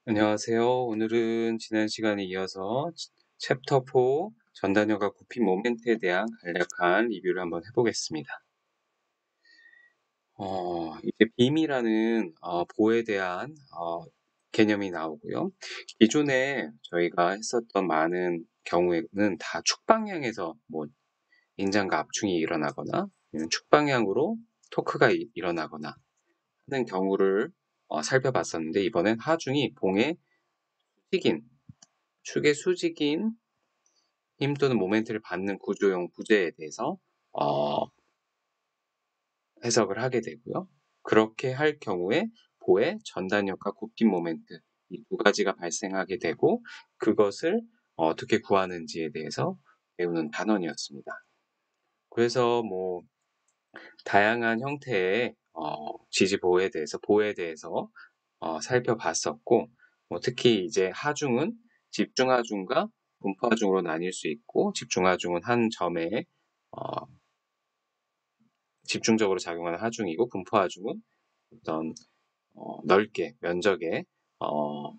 안녕하세요. 오늘은 지난 시간에 이어서 챕터 4 전단역과 굽힌 모멘트에 대한 간략한 리뷰를 한번 해보겠습니다. 이제 빔이라는 보에 대한 개념이 나오고요. 기존에 저희가 했었던 많은 경우에는 다 축방향에서 뭐 인장과 압충이 일어나거나 아니면 축방향으로 토크가 일어나거나 하는 경우를 살펴봤었는데, 이번엔 하중이 봉의 수직인 축의 수직인 힘 또는 모멘트를 받는 구조용 부재에 대해서 어, 해석을 하게 되고요. 그렇게 할 경우에 보의 전단력과 굽힌 모멘트, 이 두 가지가 발생하게 되고 그것을 어떻게 구하는지에 대해서 배우는 단원이었습니다. 그래서 뭐 다양한 형태의 지지 보에 대해서 살펴봤었고, 특히 이제 하중은 집중하중과 분포하중으로 나뉠 수 있고, 집중하중은 한 점에 어, 집중적으로 작용하는 하중이고, 분포하중은 어떤 넓게 면적에 어,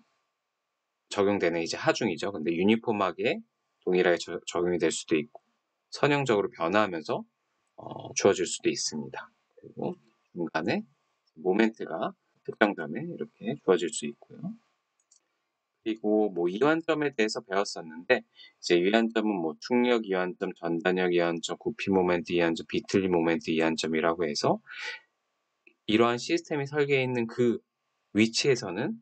적용되는 이제 하중이죠. 근데 유니폼하게 동일하게 적용이 될 수도 있고, 선형적으로 변화하면서 주어질 수도 있습니다. 그리고 중간에 모멘트가 특정 점에 이렇게 주어질 수 있고요. 그리고 뭐 이완점에 대해서 배웠었는데, 이제 이완점은 뭐 충력 이완점, 전단력 이완점, 굽힌 모멘트 이완점, 비틀림 모멘트 이완점이라고 해서 이러한 시스템이 설계해 있는 그 위치에서는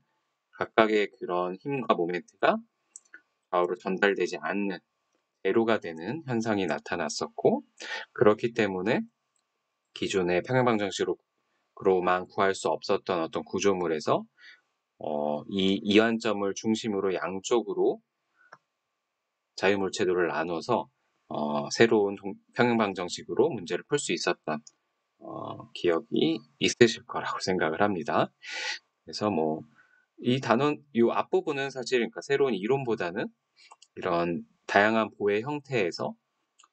각각의 그런 힘과 모멘트가 좌우로 전달되지 않는 제로가 되는 현상이 나타났었고, 그렇기 때문에 기존의 평형방정식으로만 구할 수 없었던 어떤 구조물에서 이 이완점을 중심으로 양쪽으로 자유물체도를 나눠서 새로운 평형방정식으로 문제를 풀 수 있었던 기억이 있으실 거라고 생각을 합니다. 그래서 뭐 이 앞부분은 사실 그러니까 새로운 이론보다는 이런 다양한 보의 형태에서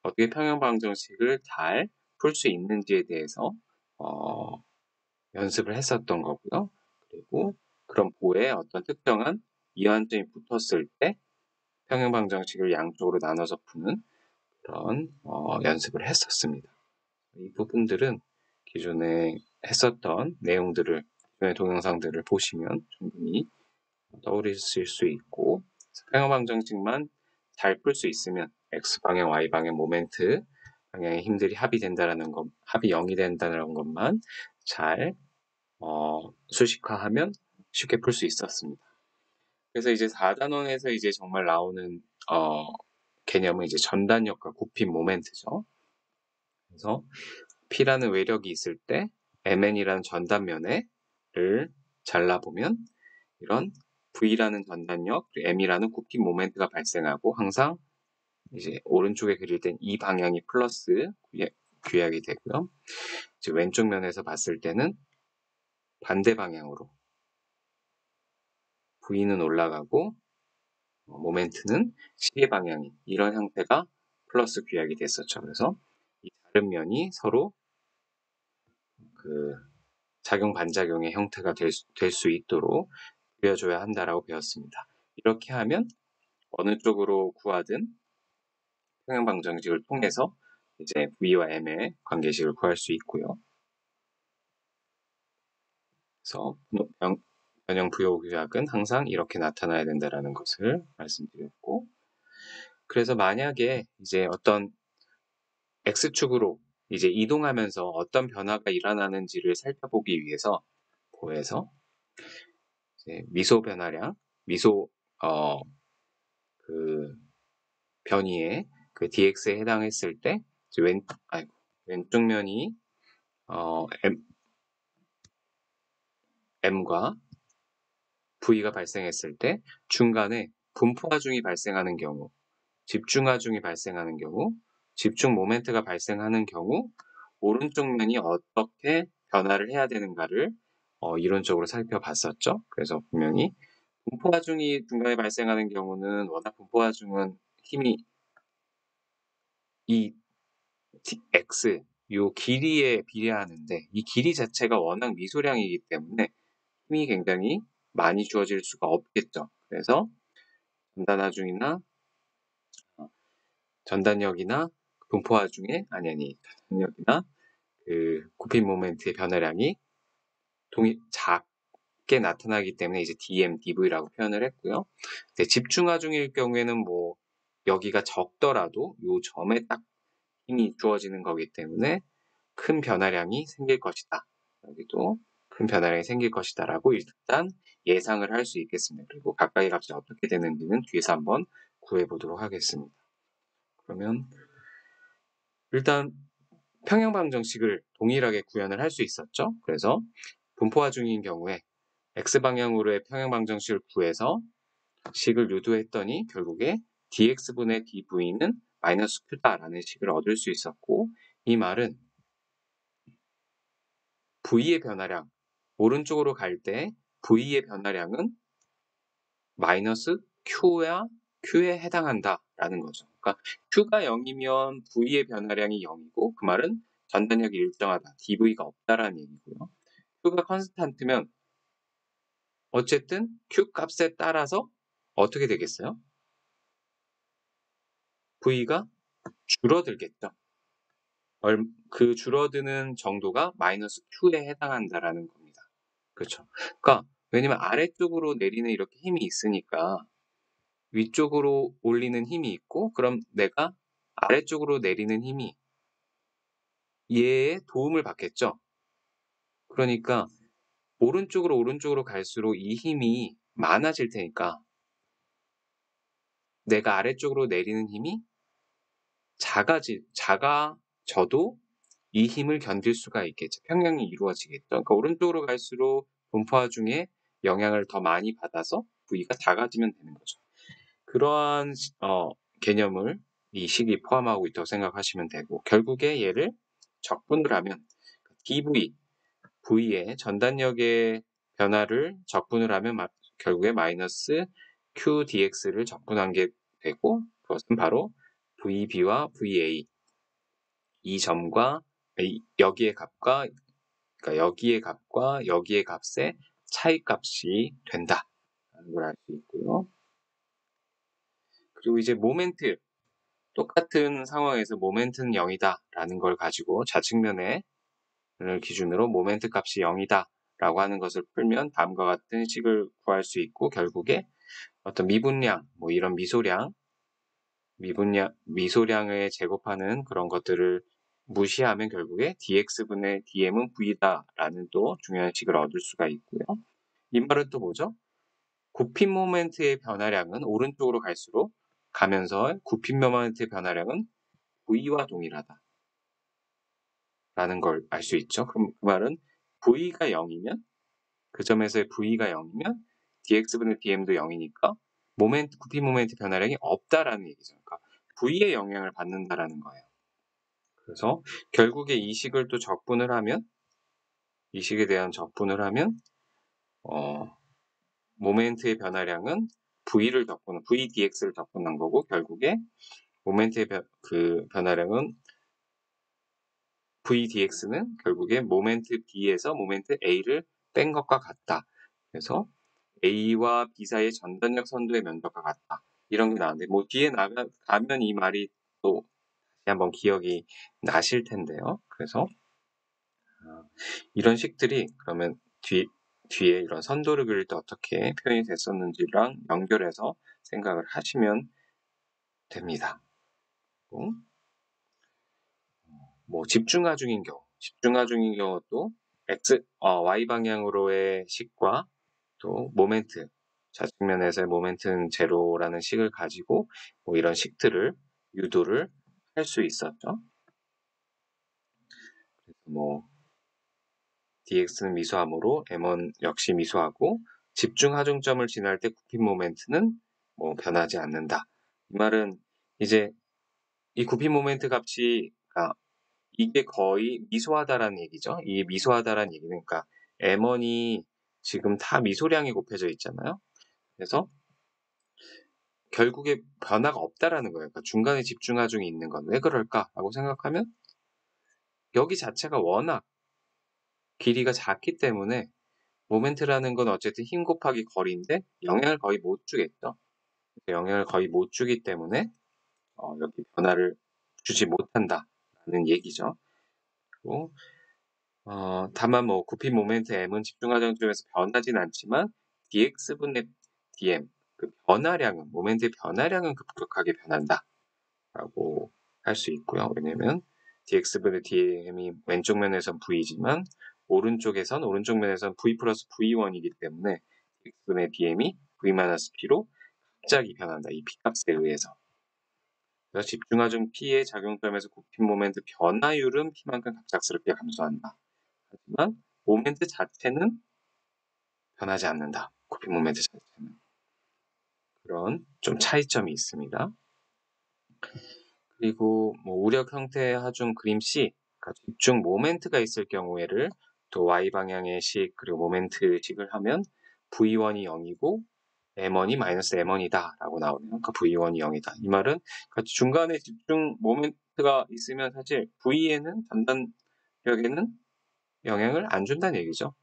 어떻게 평형방정식을 잘 풀 수 있는지에 대해서 연습을 했었던 거고요. 그리고 그런 보에 어떤 특정한 이완점이 붙었을 때 평형방정식을 양쪽으로 나눠서 푸는 그런 연습을 했었습니다. 이 부분들은 기존에 했었던 내용들을, 기존의 동영상들을 보시면 충분히 떠오르실 수 있고, 평형방정식만 잘 풀 수 있으면 X방향, Y방향 모멘트 방향의 힘들이 합이 0이 된다는 것만 잘 수식화하면 쉽게 풀 수 있었습니다. 그래서 이제 4단원에서 이제 정말 나오는 개념은 이제 전단력과 굽힌 모멘트죠. 그래서 P라는 외력이 있을 때 MN이라는 전단면을 잘라보면 이런 V라는 전단력, M이라는 굽힌 모멘트가 발생하고, 항상 이제 오른쪽에 그릴 땐 이 방향이 플러스 귀약이 되고요. 이제 왼쪽 면에서 봤을 때는 반대 방향으로 V는 올라가고 모멘트는 시계 방향인 이런 형태가 플러스 귀약이 됐었죠. 그래서 이 다른 면이 서로 그 작용 반작용의 형태가 될 수 있도록 그려줘야 한다라고 배웠습니다. 이렇게 하면 어느 쪽으로 구하든 평형방정식을 통해서 이제 V와 M의 관계식을 구할 수 있고요. 그래서 변형 부호 규약은 항상 이렇게 나타나야 된다라는 것을 말씀드렸고, 그래서 만약에 이제 어떤 X축으로 이제 이동하면서 어떤 변화가 일어나는지를 살펴보기 위해서 보에서 미소 변화량, 미소 그 변이의 그 dx에 해당했을 때 이제 왼쪽 면이 m과 v가 발생했을 때 중간에 분포하중이 발생하는 경우, 집중하중이 발생하는 경우, 집중 모멘트가 발생하는 경우 오른쪽 면이 어떻게 변화를 해야 되는가를 이론적으로 살펴봤었죠. 그래서 분명히 분포하중이 중간에 발생하는 경우는 워낙 분포하중은 힘이 이 x 요 길이에 비례하는데, 이 길이 자체가 워낙 미소량이기 때문에 힘이 굉장히 많이 주어질 수가 없겠죠. 그래서 전단역이나 분포하중의 전단역이나 그 굽힌 모멘트의 변화량이 작게 나타나기 때문에 이제 DM, DV라고 표현을 했고요. 집중하중일 경우에는 뭐 여기가 적더라도 요 점에 딱 힘이 주어지는 거기 때문에 큰 변화량이 생길 것이다. 여기도 큰 변화량이 생길 것이다 라고 일단 예상을 할 수 있겠습니다. 그리고 각각의 값이 어떻게 되는지는 뒤에서 한번 구해보도록 하겠습니다. 그러면 일단 평형방정식을 동일하게 구현을 할 수 있었죠. 그래서 분포하중인 경우에 x방향으로의 평형방정식을 구해서 식을 유도했더니 결국에 dx분의 dv는 마이너스 q다라는 식을 얻을 수 있었고, 이 말은 v의 변화량, 오른쪽으로 갈 때 v의 변화량은 마이너스 q에 해당한다라는 거죠. 그러니까 q가 0이면 v의 변화량이 0이고 그 말은 전단력이 일정하다, dv가 없다라는 얘기고요. q가 컨스탄트면 어쨌든 q 값에 따라서 어떻게 되겠어요? v가 줄어들겠죠. 그 줄어드는 정도가 마이너스 q에 해당한다라는 겁니다. 그렇죠. 그러니까 왜냐면 아래쪽으로 내리는 이렇게 힘이 있으니까 위쪽으로 올리는 힘이 있고, 그럼 내가 아래쪽으로 내리는 힘이 얘의 도움을 받겠죠. 그러니까 오른쪽으로 갈수록 이 힘이 많아질 테니까 내가 아래쪽으로 내리는 힘이 작아져도 이 힘을 견딜 수가 있겠죠. 평형이 이루어지겠죠. 그러니까 오른쪽으로 갈수록 분포화 중에 영향을 더 많이 받아서 V가 작아지면 되는 거죠. 그러한 개념을 이 식이 포함하고 있다고 생각하시면 되고, 결국에 얘를 적분을 하면 V의 전단력의 변화를 적분을 하면 결국에 마이너스 QDX를 적분한 게 되고, 그것은 바로 VB와 VA 이 점과 여기의 값과, 그러니까 여기의 값과 여기의 값의 차이값이 된다라는 걸 알 수 있고요. 그리고 이제 모멘트, 똑같은 상황에서 모멘트는 0이다라는 걸 가지고 좌측면을 기준으로 모멘트 값이 0이다 라고 하는 것을 풀면 다음과 같은 식을 구할 수 있고, 결국에 어떤 미분량, 뭐 이런 미소량을 제곱하는 그런 것들을 무시하면 결국에 dx분의 dm은 v다라는 또 중요한 식을 얻을 수가 있고요. 이 말은 또 뭐죠? 굽힌 모멘트의 변화량은 오른쪽으로 갈수록 가면서 굽힌 모멘트의 변화량은 v와 동일하다 라는 걸 알 수 있죠. 그럼 그 말은 v가 0이면, 그 점에서의 v가 0이면 dx분의 dm도 0이니까 굽힌 모멘트 변화량이 없다라는 얘기죠. 그러니까 v의 영향을 받는다라는 거예요. 그래서 결국에 이 식을 또 적분을 하면, 이 식에 대한 적분을 하면 모멘트의 변화량은 VDX를 적분한 거고, 결국에 모멘트의 변화량은 VDX는 결국에 모멘트 B에서 모멘트 A를 뺀 것과 같다. 그래서 A와 B 사이의 전단력 선도의 면적과 같다. 이런 게 나왔는데, 뭐 뒤에 가면 이 말이 또 다시 한번 기억이 나실 텐데요. 그래서 이런 식들이 그러면 뒤에 이런 선도를 그릴 때 어떻게 표현이 됐었는지랑 연결해서 생각을 하시면 됩니다. 뭐 집중하중인 경우도 Y 방향으로의 식과 또 모멘트, 좌측면에서의 모멘트는 제로라는 식을 가지고 뭐 이런 식들을 유도를 할 수 있었죠. 그래서 뭐 dx는 미수함으로 m1 역시 미수하고, 집중 하중점을 지날 때 굽힌 모멘트는 뭐 변하지 않는다. 이 말은 이제 이 굽힌 모멘트 값이 이게 거의 미소하다라는 얘기죠. 이 미소하다라는 얘기는 그러니까 m1이 지금 다 미소량이 곱해져 있잖아요. 그래서 결국에 변화가 없다라는 거예요. 그러니까 중간에 집중 하중이 있는 건 왜 그럴까라고 생각하면 여기 자체가 워낙 길이가 작기 때문에 모멘트라는 건 어쨌든 힘 곱하기 거리인데 영향을 거의 못 주겠죠. 영향을 거의 못 주기 때문에 여기 변화를 주지 못한다는 얘기죠. 그리고 다만 뭐 굽힌 모멘트 m은 집중하정 중에서 변하진 않지만 dx분의 dm, 그 변화량은, 모멘트의 변화량은 급격하게 변한다라고 할 수 있고요. 왜냐면 dx분의 dm이 왼쪽 면에선 v지만 오른쪽 면에선 v 플러스 v1이기 때문에 dx분의 dm이 v-p로 갑자기 변한다. 이 p값에 의해서. 그래서 집중하중 p의 작용점에서 굽힌 모멘트 변화율은 p만큼 갑작스럽게 감소한다. 하지만 모멘트 자체는 변하지 않는다. 굽힌 모멘트 자체는. 그런 좀 차이점이 있습니다. 그리고 뭐 우력 형태의 하중 그림 C, 그러니까 집중 모멘트가 있을 경우에를 또 y 방향의 식 그리고 모멘트식을 하면 v1이 0이고 m1이 마이너스 m1이다 라고 나오네요. 그러니까 v1이 0이다. 이 말은 중간에 집중 모멘트가 있으면 사실 v에는 전단력에는 영향을 안 준다는 얘기죠.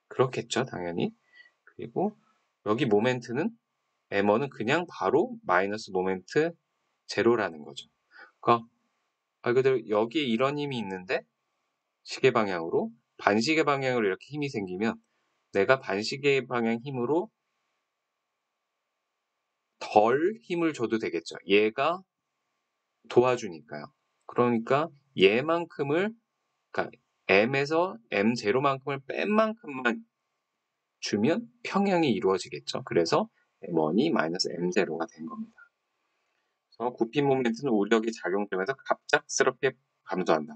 그렇겠죠, 당연히. 그리고 여기 모멘트는 m1은 그냥 바로 마이너스 모멘트 제로라는 거죠. 그러니까 말 그대로 여기에 이런 힘이 있는데 시계 방향으로 반시계 방향으로 이렇게 힘이 생기면 내가 반시계 방향 힘으로 덜 힘을 줘도 되겠죠. 얘가 도와주니까요. 그러니까 얘만큼을, 그러니까 m에서 m0만큼을 뺀 만큼만 주면 평형이 이루어지겠죠. 그래서 m1이 마이너스 m0가 된 겁니다. 그래서 굽힌 모멘트는 우력이 작용점에서 갑작스럽게 감소한다.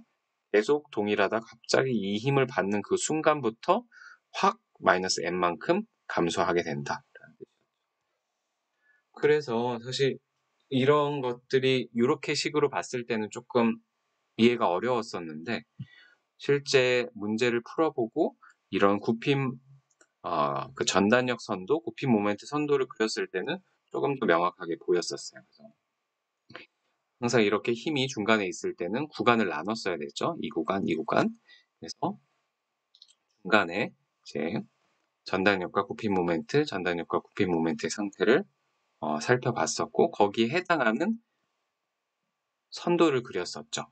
계속 동일하다 갑자기 이 힘을 받는 그 순간부터 확 마이너스 m만큼 감소하게 된다. 그래서 사실 이런 것들이 이렇게 식으로 봤을 때는 조금 이해가 어려웠었는데 실제 문제를 풀어보고 이런 굽힘 그 전단력 선도, 굽힘 모멘트 선도를 그렸을 때는 조금 더 명확하게 보였었어요. 그래서 항상 이렇게 힘이 중간에 있을 때는 구간을 나눴어야 됐죠. 이 구간, 이 구간. 그래서 중간에 이제 전단력과 굽힘 모멘트, 전단력과 굽힘 모멘트의 상태를 살펴봤었고 거기에 해당하는 선도를 그렸었죠.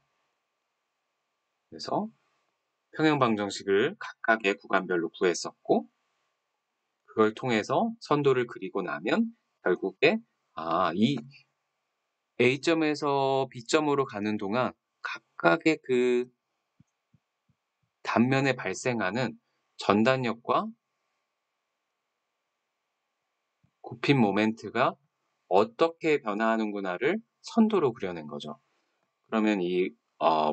그래서 평형방정식을 각각의 구간별로 구했었고 그걸 통해서 선도를 그리고 나면 결국에 이 A점에서 B점으로 가는 동안 각각의 그 단면에 발생하는 전단력과 굽힌 모멘트가 어떻게 변화하는구나를 선도로 그려낸 거죠. 그러면 이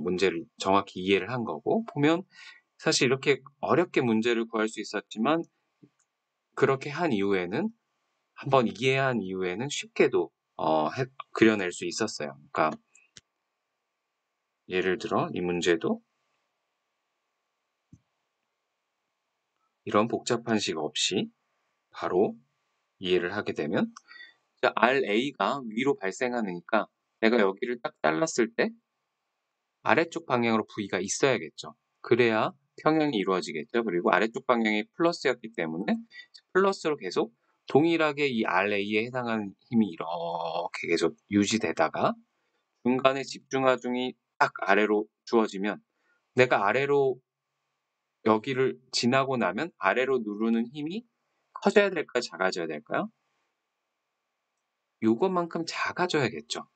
문제를 정확히 이해를 한 거고 보면 사실 이렇게 어렵게 문제를 구할 수 있었지만 그렇게 한 이후에는 한번 이해한 이후에는 쉽게도 그려낼 수 있었어요. 그러니까 예를 들어 이 문제도 이런 복잡한 식 없이 바로 이해를 하게 되면 RA가 위로 발생하니까 내가 여기를 딱 잘랐을 때 아래쪽 방향으로 V가 있어야겠죠. 그래야 평형이 이루어지겠죠. 그리고 아래쪽 방향이 플러스였기 때문에 플러스로 계속 동일하게 이 RA에 해당하는 힘이 이렇게 계속 유지되다가 중간에 집중하중이 딱 아래로 주어지면 내가 아래로 여기를 지나고 나면 아래로 누르는 힘이 커져야 될까요? 작아져야 될까요? 요것만큼 작아져야겠죠.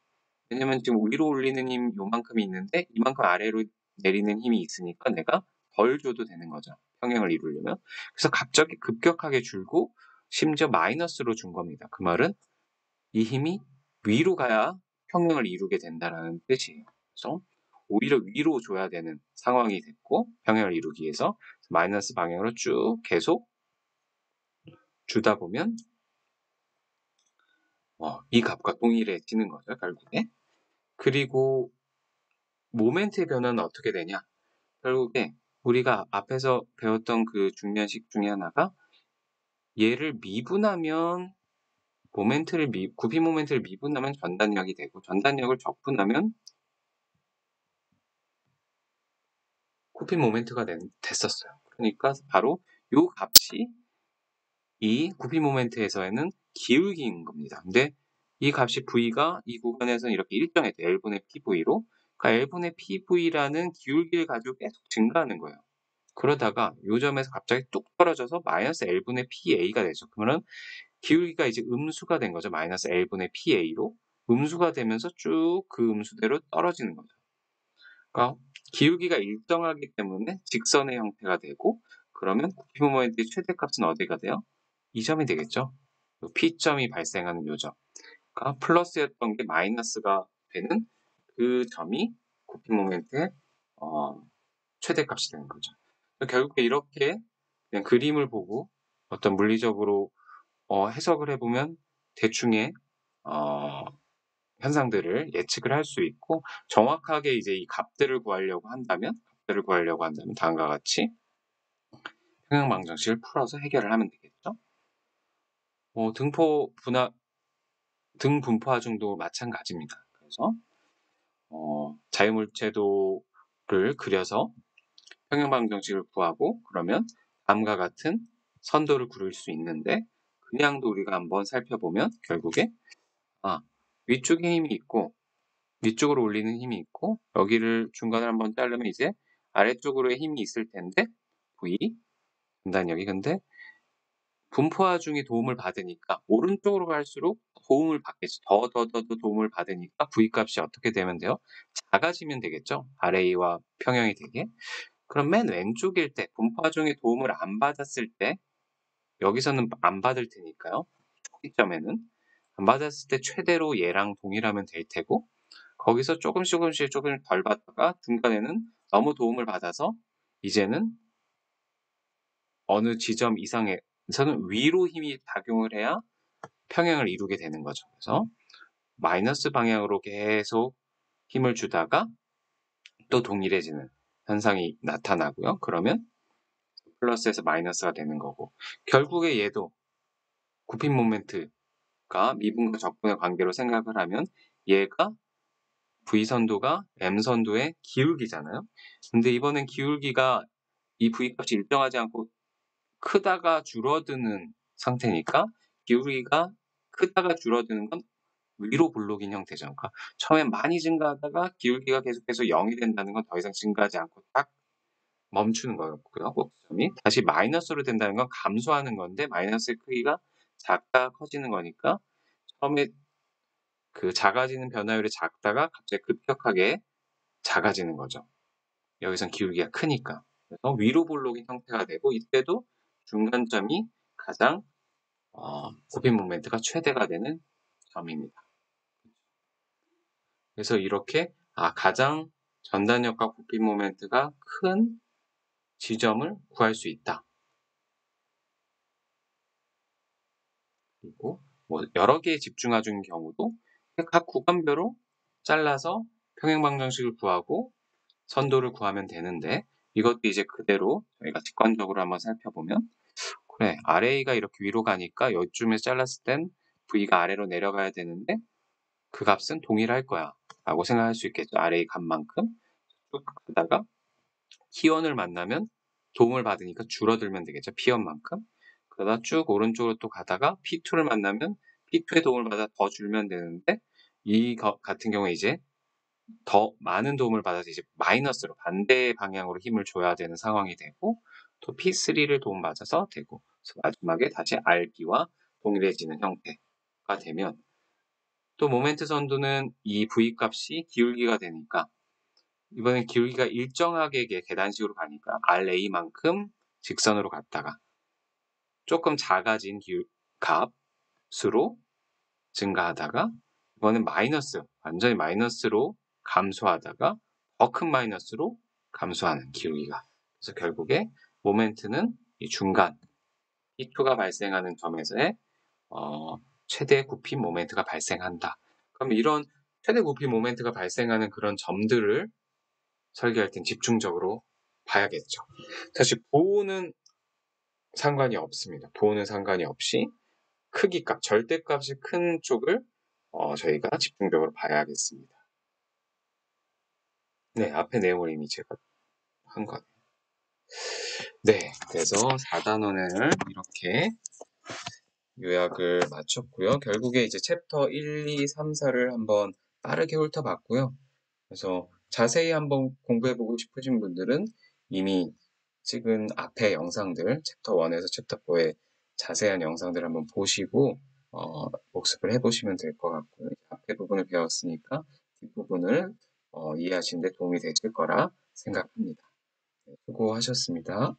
왜냐면 지금 위로 올리는 힘 요만큼이 있는데 이만큼 아래로 내리는 힘이 있으니까 내가 덜 줘도 되는 거죠. 평형을 이루려면. 그래서 갑자기 급격하게 줄고 심지어 마이너스로 준 겁니다. 그 말은 이 힘이 위로 가야 평형을 이루게 된다는 뜻이에요. 그래서 오히려 위로 줘야 되는 상황이 됐고 평형을 이루기 위해서 마이너스 방향으로 쭉 계속 주다 보면 이 값과 동일해지는 거죠. 결국에. 그리고 모멘트의 변화는 어떻게 되냐? 결국에 우리가 앞에서 배웠던 그 중요한 식 중에 하나가 얘를 미분하면 굽힌 모멘트를 미분하면 전단력이 되고 전단력을 적분하면 굽힌 모멘트가 됐었어요. 그러니까 바로 요 값이 이 구피 모멘트에서는 기울기인 겁니다. 근데 이 값이 V가 이 구간에서는 이렇게 일정해요. L분의 PV로. 그러니까 L분의 PV라는 기울기를 가지고 계속 증가하는 거예요. 그러다가 요 점에서 갑자기 뚝 떨어져서 마이너스 L분의 PA가 되죠. 그러면 기울기가 이제 음수가 된 거죠. 마이너스 L분의 PA로. 음수가 되면서 쭉 그 음수대로 떨어지는 거죠. 그러니까 기울기가 일정하기 때문에 직선의 형태가 되고, 그러면 구피 모멘트의 최대값은 어디가 돼요? 이 점이 되겠죠. P점이 발생하는 요 점. 그러니까 플러스였던 게 마이너스가 되는 그 점이 구피 모멘트의 최대값이 되는 거죠. 결국에 이렇게 그냥 그림을 보고 어떤 물리적으로 해석을 해보면 대충의 현상들을 예측을 할 수 있고, 정확하게 이제 이 값들을 구하려고 한다면 다음과 같이 평형방정식을 풀어서 해결을 하면 되겠죠. 등분포하중도 마찬가지입니다. 그래서 자유물체도를 그려서 평형방정식을 구하고, 그러면 다음과 같은 선도를 그릴 수 있는데, 그냥도 우리가 한번 살펴보면 결국에 위쪽에 힘이 있고 위쪽으로 올리는 힘이 있고, 여기를 중간을 한번 자르면 이제 아래쪽으로의 힘이 있을 텐데, V 분단력이. 근데 분포하중이 도움을 받으니까 오른쪽으로 갈수록 도움을 받겠죠. 더 도움을 받으니까 V 값이 어떻게 되면 돼요? 작아지면 되겠죠. RA와 평형이 되게. 그럼 맨 왼쪽일 때 분포하중의 도움을 안 받았을 때, 여기서는 안 받을 테니까요. 초기점에는 안 받았을 때 최대로 얘랑 동일하면 될 테고, 거기서 조금씩 덜 받다가 중간에는 너무 도움을 받아서 이제는 어느 지점 이상에서는 위로 힘이 작용을 해야 평형을 이루게 되는 거죠. 그래서 마이너스 방향으로 계속 힘을 주다가 또 동일해지는 현상이 나타나고요. 그러면 플러스에서 마이너스가 되는 거고, 결국에 얘도 굽힌 모멘트가 미분과 적분의 관계로 생각을 하면 얘가 V선도가 M선도의 기울기잖아요. 근데 이번엔 기울기가 이 V값이 일정하지 않고 크다가 줄어드는 상태니까, 기울기가 크다가 줄어드는 건 위로 볼록인 형태죠. 그러니까 처음엔 많이 증가하다가 기울기가 계속해서 0이 된다는 건 더 이상 증가하지 않고 딱 멈추는 거였고요. 꼭점이 다시 마이너스로 된다는 건 감소하는 건데, 마이너스의 크기가 작다 커지는 거니까 처음에 그 작아지는 변화율이 작다가 갑자기 급격하게 작아지는 거죠. 여기선 기울기가 크니까. 그래서 위로 볼록인 형태가 되고, 이때도 중간점이 가장 굽힌 모멘트가 최대가 되는 점입니다. 그래서 이렇게 가장 전단력과 굽힌 모멘트가 큰 지점을 구할 수 있다. 그리고 뭐 여러 개의 집중하중인 경우도 각 구간별로 잘라서 평행방정식을 구하고 선도를 구하면 되는데, 이것도 이제 그대로 저희가 직관적으로 한번 살펴보면, 그래, RA가 이렇게 위로 가니까 요쯤에서 잘랐을 땐 V가 아래로 내려가야 되는데 그 값은 동일할 거야 라고 생각할 수 있겠죠. RA 값만큼 쭉 가다가 T1을 만나면 도움을 받으니까 줄어들면 되겠죠. P1만큼. 그러다 쭉 오른쪽으로 또 가다가 P2를 만나면 P2의 도움을 받아 더 줄면 되는데, 이 같은 경우에 이제 더 많은 도움을 받아서 이제 마이너스로 반대 방향으로 힘을 줘야 되는 상황이 되고, 또 P3를 도움받아서 되고, 마지막에 다시 RB와 동일해지는 형태가 되면, 또 모멘트 선도는 이 V 값이 기울기가 되니까, 이번엔 기울기가 일정하게 계단식으로 가니까 RA만큼 직선으로 갔다가 조금 작아진 값으로 증가하다가, 이번엔 완전히 마이너스로 감소하다가 더 큰 마이너스로 감소하는 기울기가. 그래서 결국에 모멘트는 이 중간 P2가 발생하는 점에서의 최대 굽힌 모멘트가 발생한다. 그럼 이런 최대 굽힌 모멘트가 발생하는 그런 점들을 설계할 땐 집중적으로 봐야겠죠. 사실 보호는 상관이 없습니다. 보호는 상관이 없이 크기값, 절대값이 큰 쪽을 저희가 집중적으로 봐야겠습니다. 네, 앞에 내용을 이미 제가 한 것. 네, 그래서 4단원을 이렇게 요약을 마쳤고요. 결국에 이제 챕터 1, 2, 3, 4를 한번 빠르게 훑어봤고요. 그래서 자세히 한번 공부해보고 싶으신 분들은 이미 찍은 앞에 영상들, 챕터 1에서 챕터 4의 자세한 영상들 한번 보시고 복습을 해보시면 될 것 같고요. 앞에 부분을 배웠으니까 뒷부분을 이해하시는 데 도움이 되실 거라 생각합니다. 수고하셨습니다.